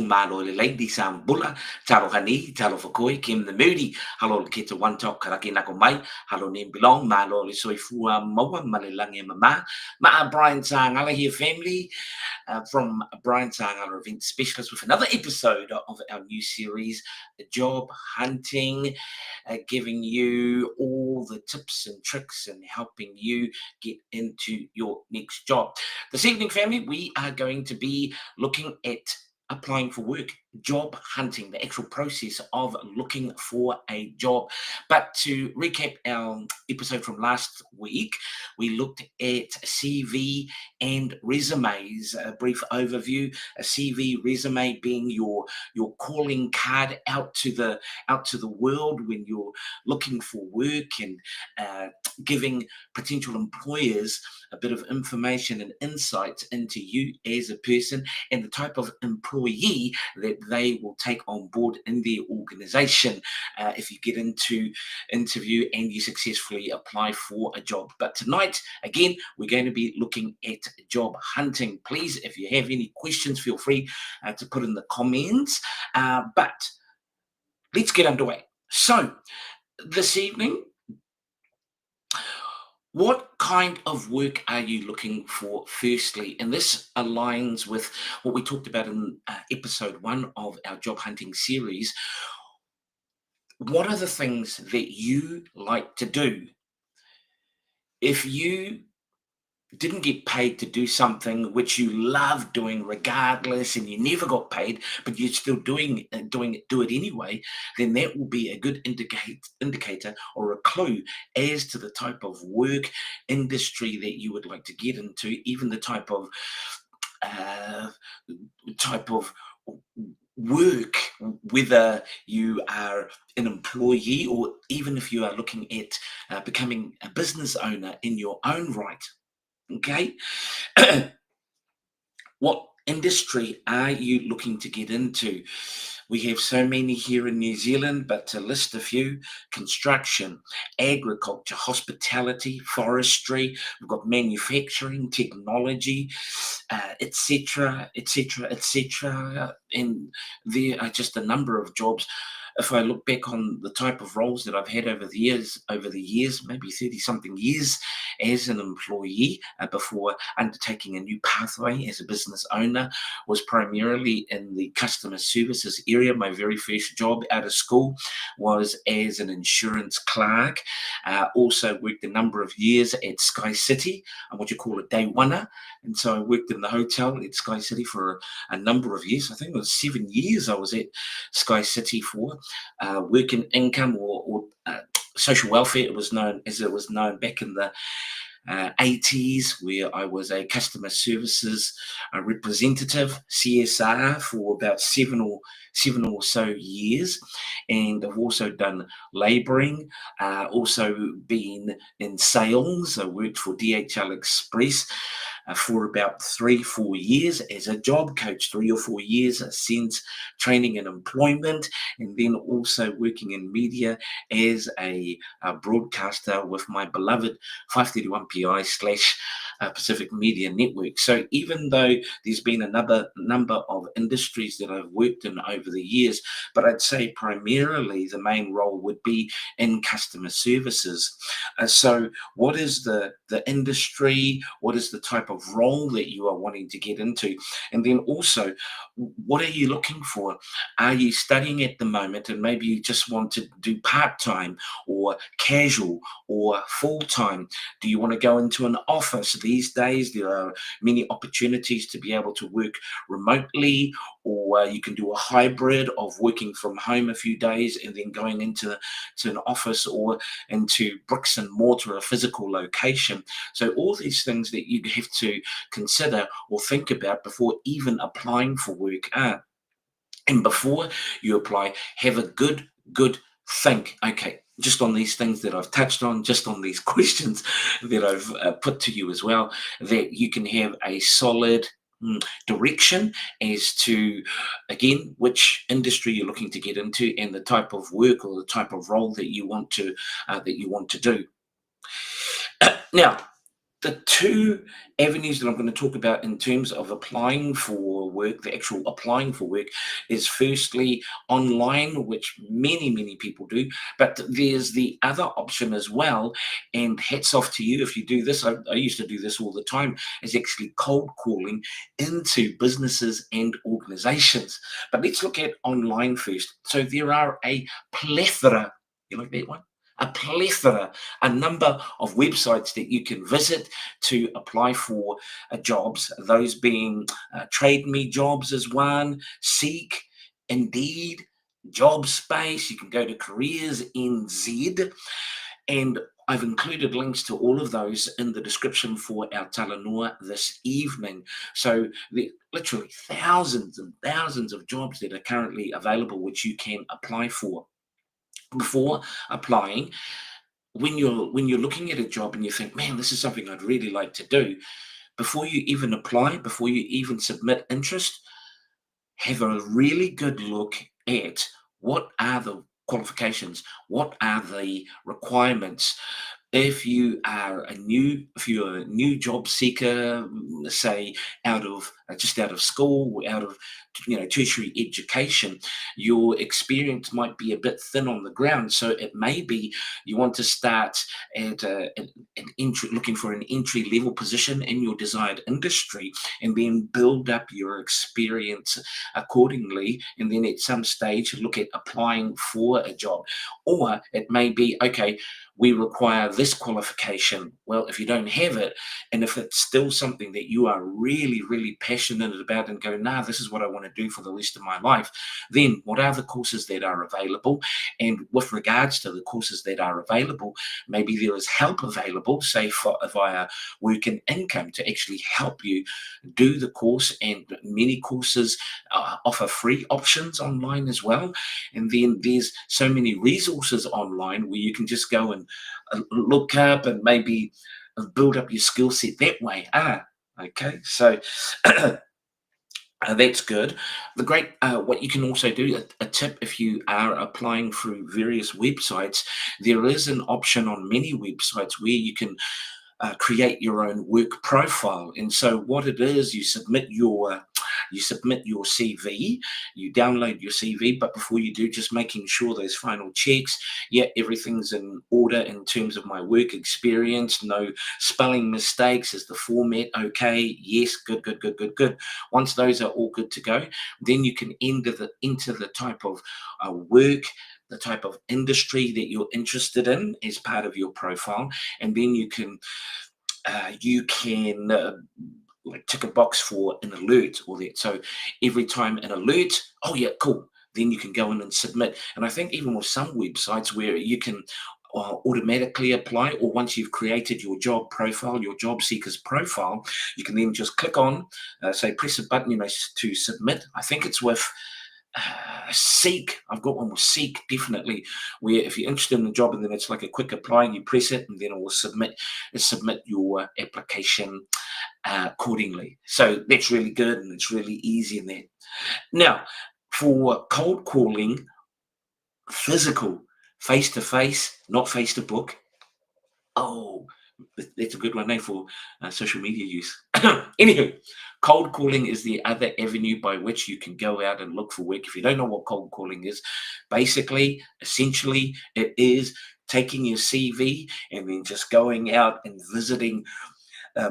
belong malo le lady sam bula taro hani taro fakoi kim the moody halo le kita one talk karaki na ko mai halo name belong malo le soifua mawa malilangi mama ma Brian Sang ala here family from Brian Sang, our event specialist, with another episode of our new series, Job Hunting, giving you all the tips and tricks and helping you get into your next job. This evening, family, we are going to be looking at applying for work, job hunting, the actual process of looking for a job. But to recap our episode from last week, we looked at CV and resumes, a brief overview. A CV resume being your calling card out to the world when you're looking for work, and giving potential employers a bit of information and insight into you as a person and the type of employee that they will take on board in their organization if you get into interview and you successfully apply for a job. But tonight, again, we're going to be looking at job hunting. Please, if you have any questions, feel free to put in the comments. But let's get underway. So, this evening, what kind of work are you looking for firstly? And this aligns with what we talked about in episode 1 of our job hunting series. What are the things that you like to do? If you didn't get paid to do something which you love doing regardless, and you never got paid, but you're still do it anyway, then that will be a good indicator or a clue as to the type of work industry that you would like to get into, even the type of work, whether you are an employee or even if you are looking at becoming a business owner in your own right. Okay, what industry are you looking to get into? We have so many here in New Zealand, but to list a few: construction, agriculture, hospitality, forestry, we've got manufacturing, technology, etc., etc., etc. And there are just a number of jobs. If I look back on the type of roles that I've had over the years, maybe 30-something years as an employee, before undertaking a new pathway as a business owner, was primarily in the customer services area. My very first job out of school was as an insurance clerk. Also worked a number of years at Sky City, what you call a day oneer. And so I worked in the hotel at Sky City for a number of years. I think it was 7 years I was at Sky City for. Working income or social welfare, it was known back in the 80s, where I was a customer services representative, CSR, for about seven or so years. And I've also done labouring, also been in sales. I worked for DHL Express for about 3-4 years as a job coach, 3 or 4 years since training and employment, and then also working in media as a broadcaster with my beloved 531PI / Pacific Media Network. So even though there's been another number of industries that I've worked in over the years, but I'd say primarily the main role would be in customer services. So what is the industry? What is the type of role that you are wanting to get into? And then also, what are you looking for? Are you studying at the moment and maybe you just want to do part-time or casual or full-time? Do you want to go into an office? These days there are many opportunities to be able to work remotely, or you can do a hybrid of working from home a few days and then going into an office or into bricks and mortar, a physical location. So all these things that you have to consider or think about before even applying for work are. And before you apply, have a good think. Okay, just on these things that I've touched on, just on these questions that I've put to you as well, that you can have a solid direction as to, again, which industry you're looking to get into and the type of work or the type of role that you want to do. Now, The two avenues that I'm going to talk about in terms of applying for work, the actual applying for work, is firstly online, which many people do. But there's the other option as well. And hats off to you if you do this. I used to do this all the time, is actually cold calling into businesses and organizations. But let's look at online first. So there are a plethora, you like that one? A plethora, a number of websites that you can visit to apply for jobs. Those being Trade Me Jobs is one, Seek, Indeed, Job Space. You can go to Careers NZ, and I've included links to all of those in the description for our Talanoa this evening. So there are literally thousands and thousands of jobs that are currently available which you can apply for. Before applying, when you're looking at a job and you think, man, this is something I'd really like to do, before you even apply, before you even submit interest, have a really good look at what are the qualifications, what are the requirements. If you're a new job seeker, say out of just out of school, or out of tertiary education, your experience might be a bit thin on the ground. So it may be you want to start at an entry, looking for an entry level position in your desired industry, and then build up your experience accordingly. And then at some stage, look at applying for a job. Or it may be, okay, we require this qualification. Well, if you don't have it, and if it's still something that you are really passionate about and go, nah, this is what I want to do for the rest of my life, then what are the courses that are available? And with regards to the courses that are available, maybe there is help available, say via Work and Income, to actually help you do the course. And many courses offer free options online as well. And then there's so many resources online where you can just go and look up and maybe build up your skill set that way. Okay, so that's good. What you can also do, a tip if you are applying through various websites, there is an option on many websites where you can create your own work profile. And so what it is, you submit your CV, you download your CV, but before you do, just making sure those final checks, yeah, everything's in order in terms of my work experience, no spelling mistakes, is the format okay? Yes, good. Once those are all good to go, then you can enter the type of work, the type of industry that you're interested in as part of your profile. And then you can like tick a box for an alert or that. So every time an alert, oh yeah, cool. Then you can go in and submit. And I think even with some websites where you can automatically apply, or once you've created your job profile, your job seeker's profile, you can then just click on, say, press a button, to submit. I think it's with Seek. I've got one with Seek, definitely, where if you're interested in the job and then it's like a quick apply, you press it and then it will submit your application accordingly. So that's really good and it's really easy in that. Now, for cold calling, physical, face to face, not face to book. Oh, that's a good one, for social media use. Anywho, cold calling is the other avenue by which you can go out and look for work. If you don't know what cold calling is, essentially, it is taking your CV and then just going out and visiting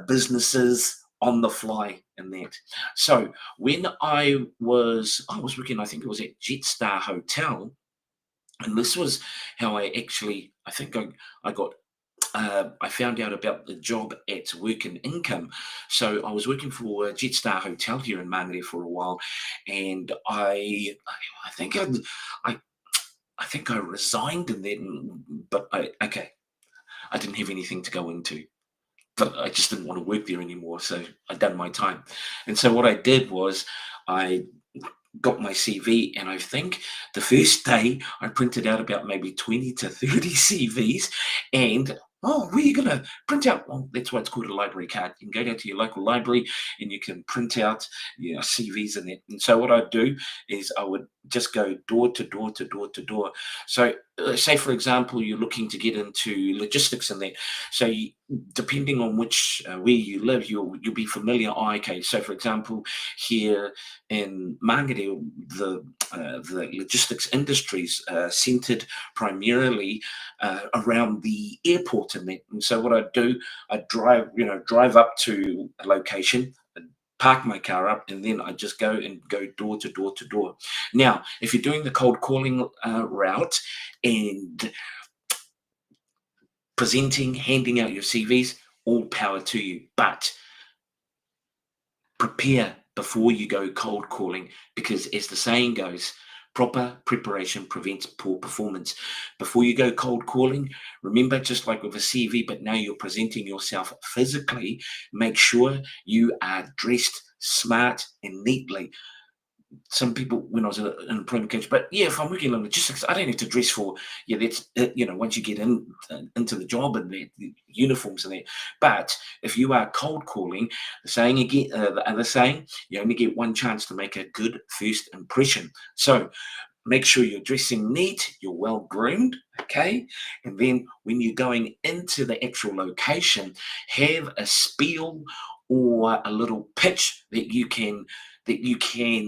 businesses on the fly and that. So when I was working, I think it was at Jetstar Hotel, and this was how I think I got I found out about the job at Work and Income. So I was working for Jetstar Hotel here in Māngere for a while, and I think I I think I resigned, and then but I didn't have anything to go into. But I just didn't want to work there anymore, so I'd done my time. And so what I did was I got my CV, and I think the first day I printed out about maybe 20 to 30 CVs. And oh, where are you going to print out? Well, that's why it's called a library card. You can go down to your local library and you can print out CVs in that. And so what I'd do is I would just go door to door to door to door. So, say for example, you're looking to get into logistics and that. So, depending on which where you live, you'll be familiar. Oh, okay. So, for example, here in Mangere, the logistics industries centered primarily around the airport and that. And so, what I do, I drive up to a location, park my car up, and then I just go door to door to door. Now, if you're doing the cold calling route and presenting, handing out your CVs, all power to you. But prepare before you go cold calling, because as the saying goes, proper preparation prevents poor performance. Before you go cold calling, remember, just like with a CV, but now you're presenting yourself physically, make sure you are dressed smart and neatly. Some people, when I was an employment coach, but yeah, if I'm working in logistics, I don't have to dress for, yeah, that's it, once you get into the job and the uniforms and that. But if you are cold calling, the other saying, you only get one chance to make a good first impression. So make sure you're dressing neat, you're well groomed, okay? And then when you're going into the actual location, have a spiel or a little pitch that you can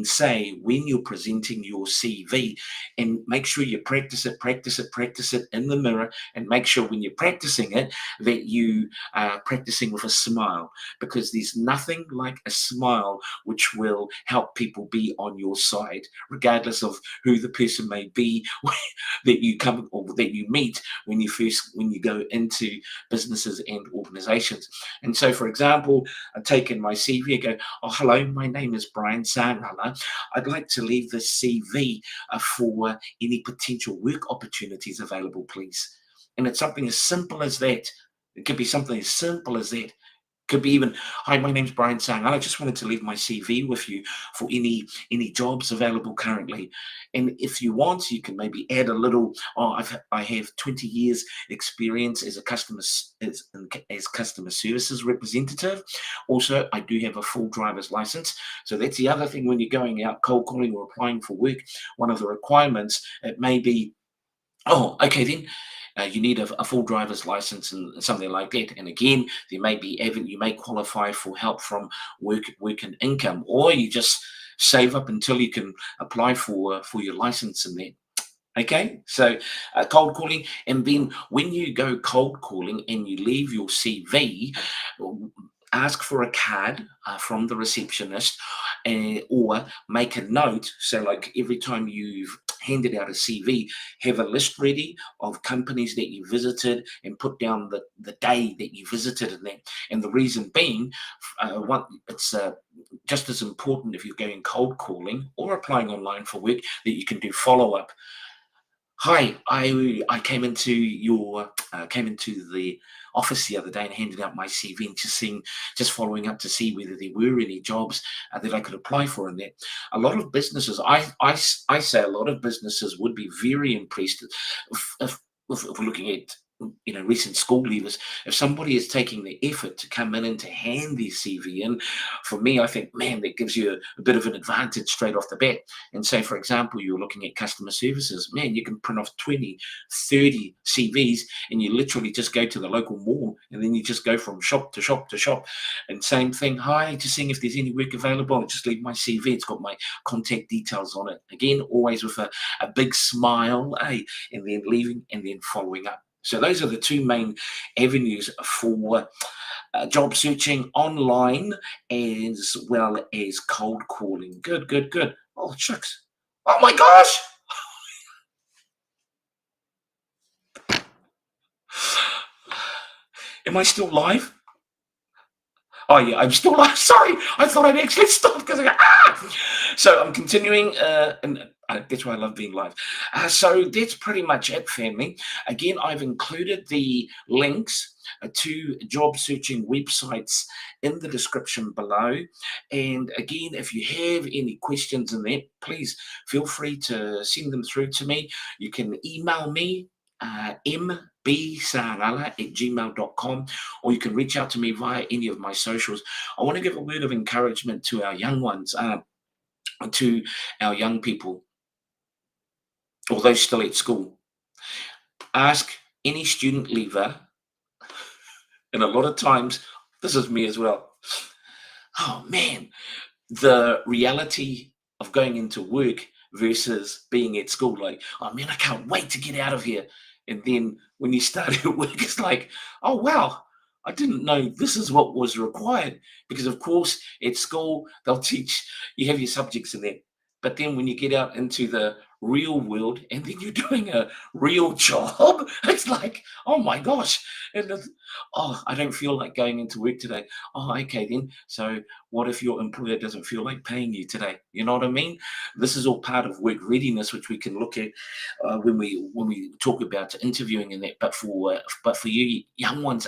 say when you're presenting your CV, and make sure you practice it in the mirror, and make sure when you're practicing it that you are practicing with a smile, because there's nothing like a smile which will help people be on your side, regardless of who the person may be that you come or that you meet when you go into businesses and organizations. And so, for example, I take in my CV and go, oh, hello, my name is Brian Sangala. I'd like to leave this CV for any potential work opportunities available, please. And it's something as simple as that. It could be something as simple as that. Could be even, hi, my name's Brian Sang. I just wanted to leave my CV with you for any jobs available currently. And if you want, you can maybe add a little. Oh, I have 20 years experience as a as customer services representative. Also, I do have a full driver's license. So that's the other thing when you're going out cold calling or applying for work. One of the requirements, it may be, oh, okay then. You need a full driver's license and something like that. And again, you may qualify for help from work and income, or you just save up until you can apply for your license and that. Okay, so cold calling, and then when you go cold calling and you leave your CV, ask for a card from the receptionist, or make a note. So, like every time you've handed out a CV, have a list ready of companies that you visited and put down the day that you visited and that. And the reason being, it's just as important if you're going cold calling or applying online for work that you can do follow up. Hi, I came into the office the other day and handed out my CV and just following up to see whether there were any jobs that I could apply for. And that a lot of businesses, I say a lot of businesses would be very impressed if we're looking at recent school leavers, if somebody is taking the effort to come in and to hand their CV in. For me, I think, man, that gives you a bit of an advantage straight off the bat. And say, for example, you're looking at customer services, man, you can print off 20, 30 CVs, and you literally just go to the local mall, and then you just go from shop to shop to shop. And same thing, hi, just seeing if there's any work available. I'll just leave my CV. It's got my contact details on it. Again, always with a big smile, and then leaving and then following up. So those are the two main avenues for job searching online, as well as cold calling. Good, good, good. Oh, shucks. Oh my gosh. Am I still live? Oh yeah, I'm still live. Sorry, I thought I'd actually stopped because I go, ah! So I'm continuing, and that's why I love being live. So that's pretty much it, family. Again, I've included the links to job searching websites in the description below. And again, if you have any questions in that, please feel free to send them through to me. You can email me, mbsarala@gmail.com, or you can reach out to me via any of my socials. I want to give a word of encouragement to our young ones, to our young people. or those still at school, ask any student leaver, and a lot of times, this is me as well. Oh man, the reality of going into work versus being at school, like, oh man, I can't wait to get out of here. And then when you start at work, it's like, oh wow, I didn't know this is what was required. Because of course, at school they'll teach you have your subjects in there, but then when you get out into the real world and then you're doing a real job, it's like, oh my gosh, and oh, I don't feel like going into work today. Oh, okay then. So what if your employer doesn't feel like paying you today? You know what I mean? This is all part of work readiness, which we can look at when we talk about interviewing and that. But for you young ones,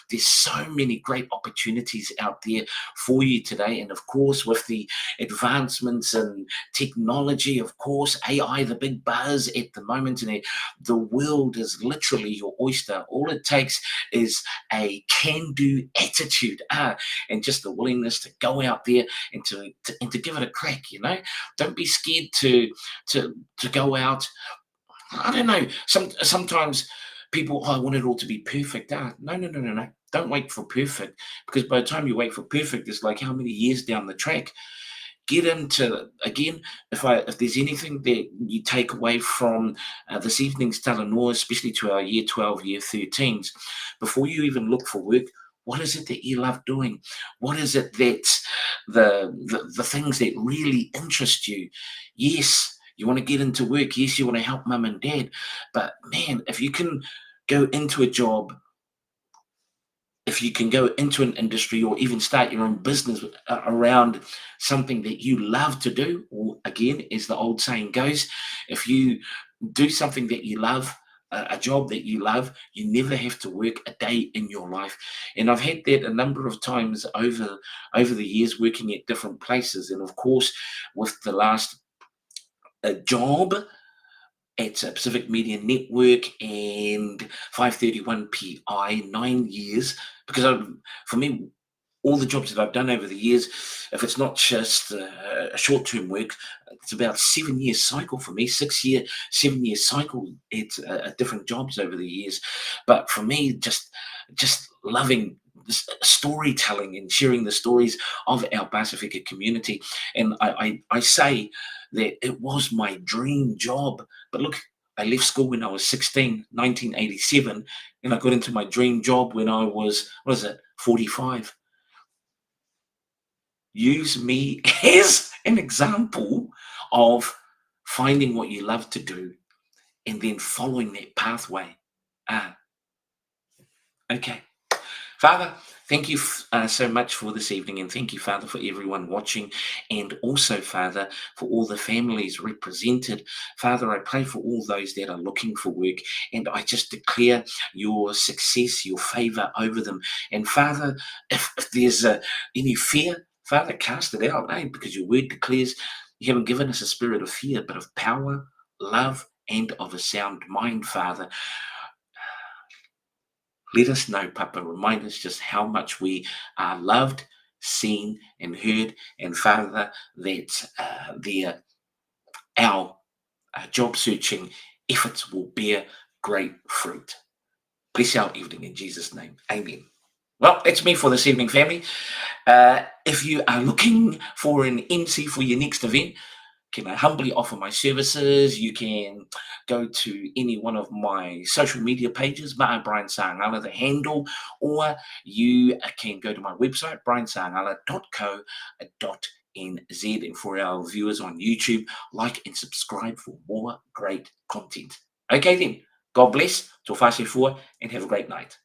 there's so many great opportunities out there for you today. And of course, with the advancements in technology, of course, AI, the big buzz at the moment, and the world is literally your oyster. All it takes is a can-do attitude, and just the willingness to go out there and to give it a crack. Don't be scared to go out. I don't know. Sometimes people, I want it all to be perfect. No, no, no, no, no. Don't wait for perfect, because by the time you wait for perfect, it's like how many years down the track. Get into again. If there's anything that you take away from this evening's Talanoa, especially to our year 12, year 13s, before you even look for work, what is it that you love doing? What is it that's the things that really interest you? Yes, you want to get into work. Yes, you want to help mum and dad. But man, if you can go into an industry or even start your own business around something that you love to do, or again, as the old saying goes, if you do something that you love, a job that you love, you never have to work a day in your life. And I've had that a number of times over the years working at different places. And of course, with the last job at Pacific Media Network and 531 PI, 9 years, because for me, all the jobs that I've done over the years, if it's not just a short-term work, it's about 7 year cycle for me, 6 year, 7 year cycle. It's different jobs over the years. But for me, just loving storytelling and sharing the stories of our Pacifica community. And I say that it was my dream job. But look, I left school when I was 16, 1987, and I got into my dream job when I was, what is it, 45. Use me as an example of finding what you love to do and then following that pathway. Ah, okay. Father, thank you so much for this evening, and thank you, Father, for everyone watching, and also, Father, for all the families represented. Father, I pray for all those that are looking for work, and I just declare your success, your favor over them. And Father, if there's any fear, Father, cast it out, because your word declares you haven't given us a spirit of fear, but of power, love, and of a sound mind, Father. Let us know, Papa. Remind us just how much we are loved, seen, and heard. And Father, that our job searching efforts will bear great fruit. Bless our evening in Jesus' name. Amen. Well, that's me for this evening, family. If you are looking for an MC for your next event, can I humbly offer my services? You can go to any one of my social media pages, Brian Sangala, the handle, or you can go to my website, briansangala.co.nz. And for our viewers on YouTube, like and subscribe for more great content. Okay then, God bless, Tō whāsefua, and have a great night.